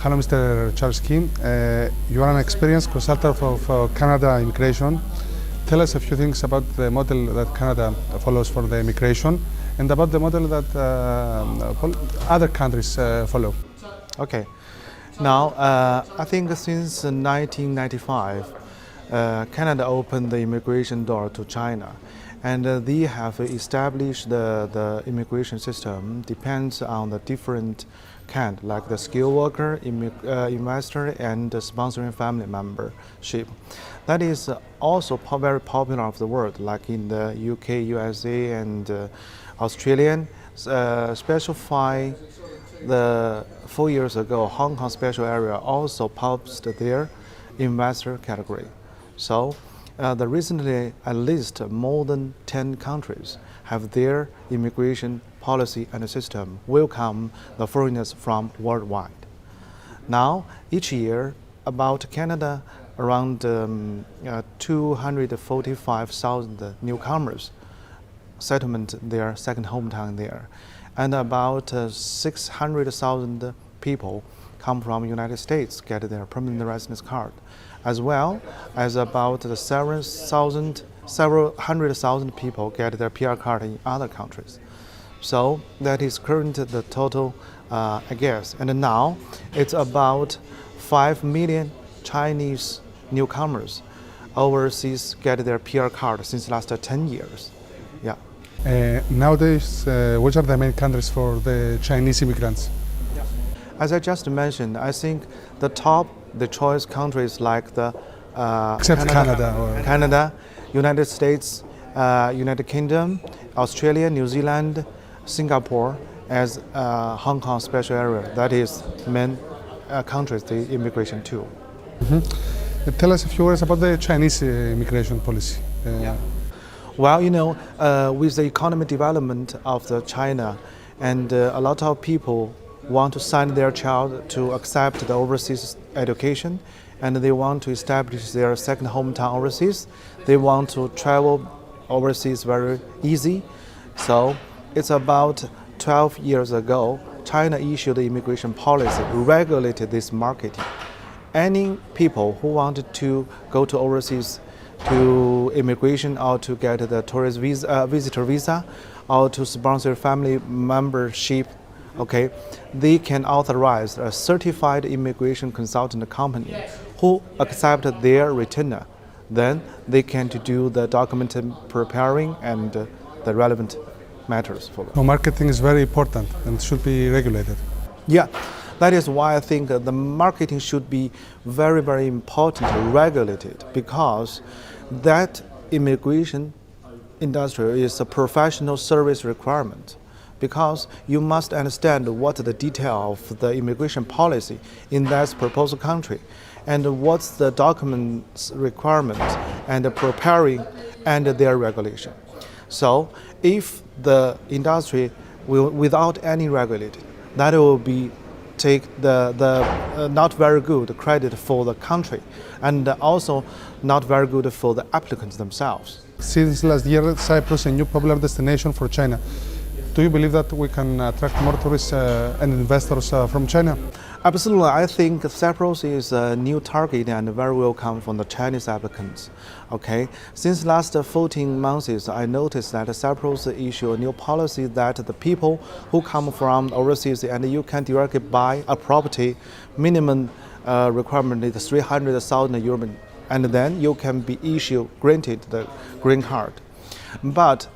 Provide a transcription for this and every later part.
Hello, Mr. Charles Qi. You are an experienced consultant of Canada immigration. Tell us a few things about the model that Canada follows for the immigration and about the model that other countries follow. Okay. Now, I think since 1995, Canada opened the immigration door to China, and they have established the immigration system depends on the different kind, like the skilled worker, investor, and the sponsoring family membership. That is also very popular of the world, like in the UK, USA, and Australian. Specify the 4 years ago, Hong Kong special area also published their investor category. So recently, at least more than 10 countries have their immigration policy and system welcome the foreigners from worldwide. Now, each year, about Canada, around 245,000 newcomers settlement their second hometown there, and about 600,000 people come from United States get their permanent residence card, as well as about several hundred thousand people get their PR card in other countries. So that is currently the total, I guess. And now it's about 5 million Chinese newcomers overseas get their PR card since the last 10 years. Yeah. Nowadays, which are the main countries for the Chinese immigrants? As I just mentioned, I think the choice countries like the Canada, United States, United Kingdom, Australia, New Zealand, Singapore, as Hong Kong special area. That is main countries the immigration to. Mm-hmm. Tell us a few words about the Chinese immigration policy. Well, you know, with the economic development of China, and a lot of people want to send their child to accept the overseas education, and they want to establish their second hometown overseas. They want to travel overseas very easy. So it's about 12 years ago, China issued the immigration policy, regulated this marketing. Any people who wanted to go to overseas to immigration or to get the tourist visa, visitor visa, or to sponsor family membership, okay, they can authorize a certified immigration consultant company who accept their retainer. Then they can do the document preparing and the relevant matters for them. So marketing is very important and should be regulated. Yeah, that is why I think the marketing should be very, very important, regulated, because that immigration industry is a professional service requirement. Because you must understand what the detail of the immigration policy in that proposed country, and what's the documents requirement and the preparing and their regulation. So if the industry will, without any regulation, that will be take the not very good credit for the country, and also not very good for the applicants themselves. Since last year, Cyprus is a new popular destination for China. Do you believe that we can attract more tourists and investors from China? Absolutely. I think Cyprus is a new target and very welcome from the Chinese applicants. Okay. Since last 14 months, I noticed that Cyprus issued a new policy that the people who come from overseas and you can directly buy a property, minimum requirement is 300,000 euro, and then you can be granted the green card. But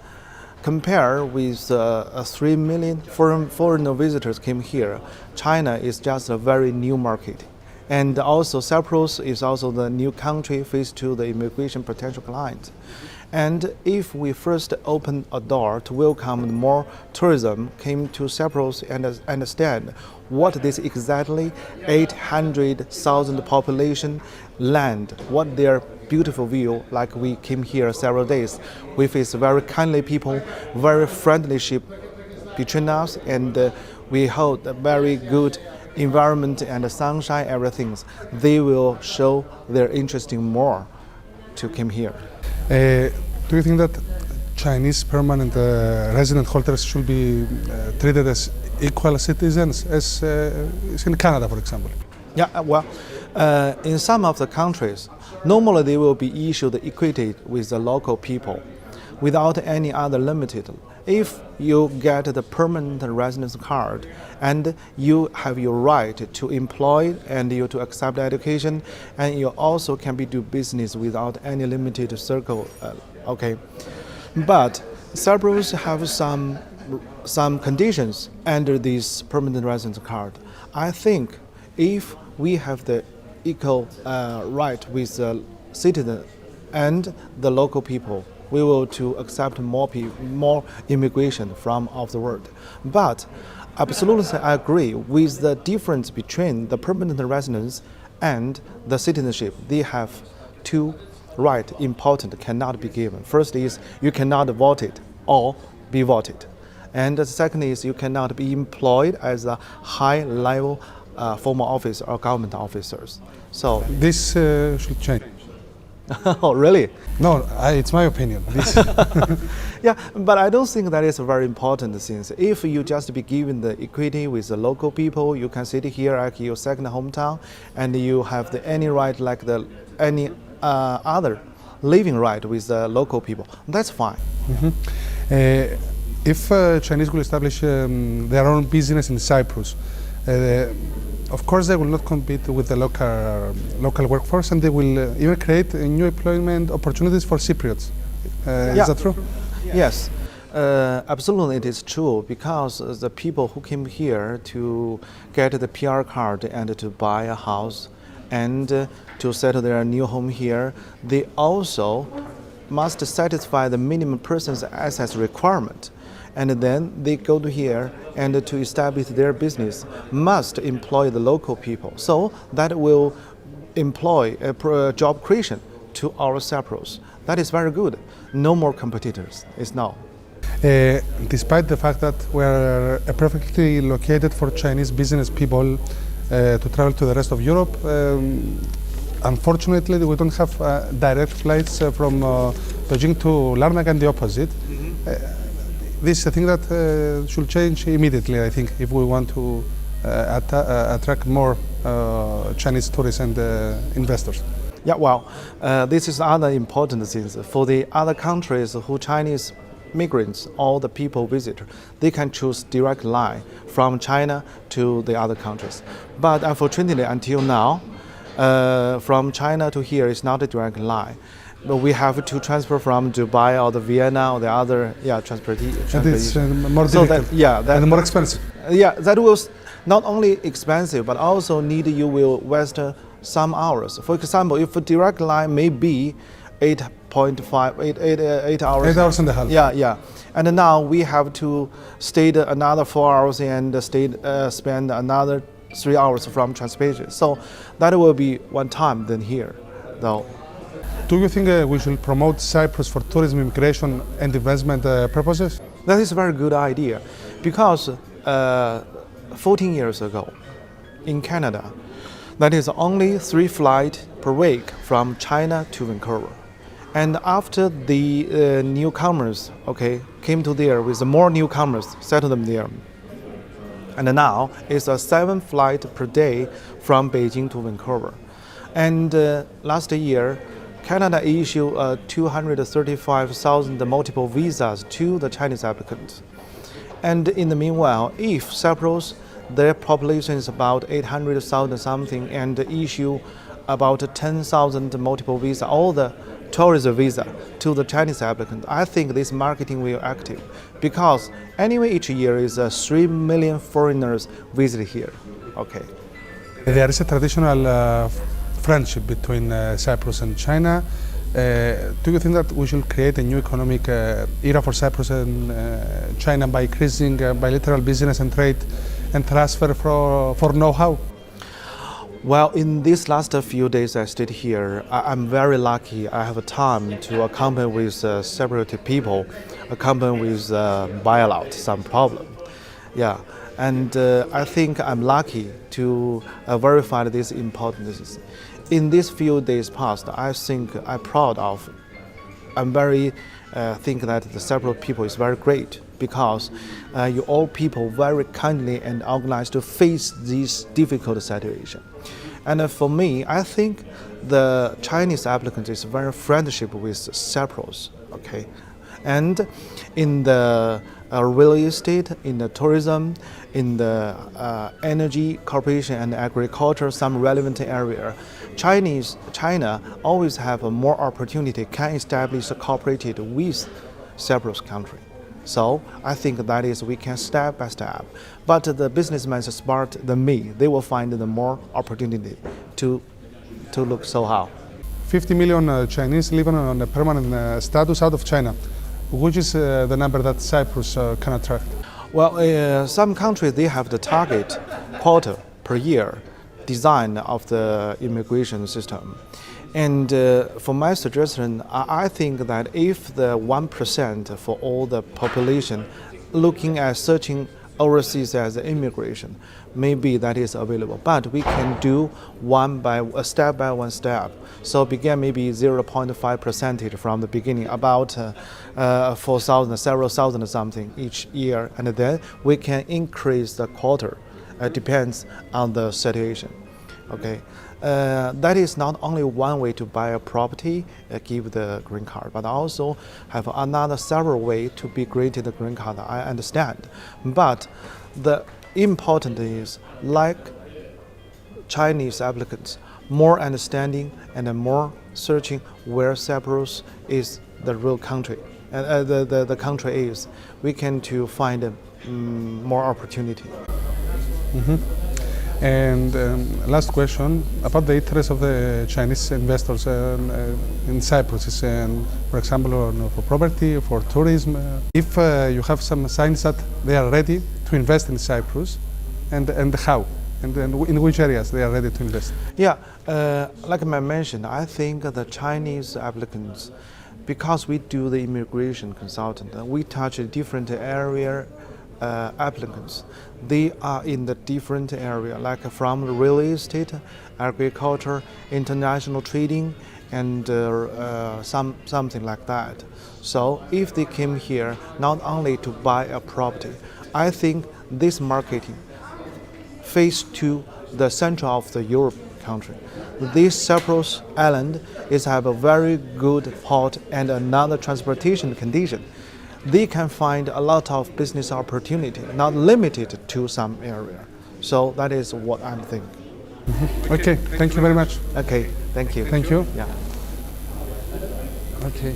compare with 3 million foreign visitors came here, China is just a very new market. And also Cyprus is also the new country faced to the immigration potential clients. And if we first open a door to welcome more tourism came to Cyprus and understand what this exactly 800,000 population land, what their beautiful view, like we came here several days. We face very kindly people, very friendlyship between us, and we hold a very good environment and sunshine, everything. They will show their interest in more to come here. Do you think that Chinese permanent resident holders should be treated as equal citizens as in Canada, for example? Yeah, well, in some of the countries, normally they will be issued equity with the local people without any other limited. If you get the permanent residence card and you have your right to employ and you to accept education, and you also can be do business without any limited circle, okay. But Cyprus have some conditions under this permanent residence card. I think if we have the equal right with the citizen and the local people, we will to accept more immigration from of the world. But absolutely I agree with the difference between the permanent residence and the citizenship. They have two rights important cannot be given. First is you cannot vote it or be voted. And the second is you cannot be employed as a high level formal officer or government officers. So This should change. oh really? No, it's my opinion. This Yeah, but I don't think that is very important since if you just be given the equity with the local people, you can sit here at your second hometown and you have any right like any other living right with the local people. That's fine. If Chinese will establish their own business in Cyprus, of course they will not compete with the local workforce, and they will even create new employment opportunities for Cypriots. Is that true? Yes, absolutely it is true, because the people who came here to get the PR card and to buy a house and to settle their new home here, they also must satisfy the minimum person's assets requirement. And then they go to here and to establish their business must employ the local people. So that will employ a job creation to our Cyprus. That is very good. No more competitors. It's now. Despite the fact that we are perfectly located for Chinese business people to travel to the rest of Europe, unfortunately we don't have direct flights from Beijing to Larnaca and the opposite. This is a thing that should change immediately, I think, if we want to attract more Chinese tourists and investors. Yeah, well, this is other important things. For the other countries who Chinese migrants or the people visit, they can choose direct line from China to the other countries. But unfortunately, until now, from China to here is not a direct line. But we have to transfer from Dubai or the Vienna or the other transportation. And it's more difficult and more expensive. Yeah, that will not only expensive but also you will waste some hours. For example, if a direct line may be 8 hours. 8 hours and a half. Yeah. And now we have to stay another 4 hours and spend another 3 hours from transportation. So that will be one time than here, though. Do you think we should promote Cyprus for tourism, immigration and investment purposes? That is a very good idea, because 14 years ago in Canada, that is only 3 flights per week from China to Vancouver. And after the newcomers came to there with more newcomers, settled them there. And now it's a 7 flight per day from Beijing to Vancouver. And last year, Canada issued 235,000 multiple visas to the Chinese applicants. And in the meanwhile, if Cyprus, their population is about 800,000 something, and issue about 10,000 multiple visa, all the tourism visa to the Chinese applicant, I think this marketing will active, because anyway each year is 3 million foreigners visit here. Okay. There is a traditional friendship between Cyprus and China. Do you think that we should create a new economic era for Cyprus and China by increasing bilateral business and trade and transfer for know-how? Well, in these last few days I stayed here, I'm very lucky. I have time to accompany with separate people, accompany with bailout some problem. Yeah, and I think I'm lucky to verify these importance. In these few days past, I think I'm proud of. I'm very think that the several people is very great. because you all people very kindly and organized to face this difficult situation. And for me, I think the Chinese applicant is very friendship with Cyprus, okay? And in the real estate, in the tourism, in the energy, corporation and agriculture, some relevant area, China always have a more opportunity, can establish a cooperative with Cyprus country. So I think that is we can step by step. But the businessmen are smart than me. They will find the more opportunity to look so how. 50 million Chinese living on a permanent status out of China. Which is the number that Cyprus can attract? Well, some countries, they have the target quota per year design of the immigration system. And for my suggestion, I think that if the 1% for all the population looking at searching overseas as immigration, maybe that is available. But we can do step by one step. So begin maybe 0.5% from the beginning, about 4,000, several thousand something each year, and then we can increase the quota. Depends on the situation. Okay. That is not only one way to buy a property, give the green card, but also have another several way to be granted the green card. I understand, but the important is like Chinese applicants, more understanding and more searching where Cyprus is the real country, and the country is. We can to find more opportunity. Mm-hmm. And last question about the interest of the Chinese investors in Cyprus, for example, for property, for tourism. If you have some signs that they are ready to invest in Cyprus, and how, and in which areas they are ready to invest? Yeah, like I mentioned, I think the Chinese applicants, because we do the immigration consultant, we touch a different area. Applicants, they are in the different area, like from real estate, agriculture, international trading, and something like that. So if they came here not only to buy a property, I think this marketing face to the center of the Europe country. This Cyprus island is have a very good port and another transportation condition. They can find a lot of business opportunity, not limited to some area. So that is what I'm thinking. Mm-hmm. Okay, thank you very much. Okay, thank you. Thank you. Yeah. Okay.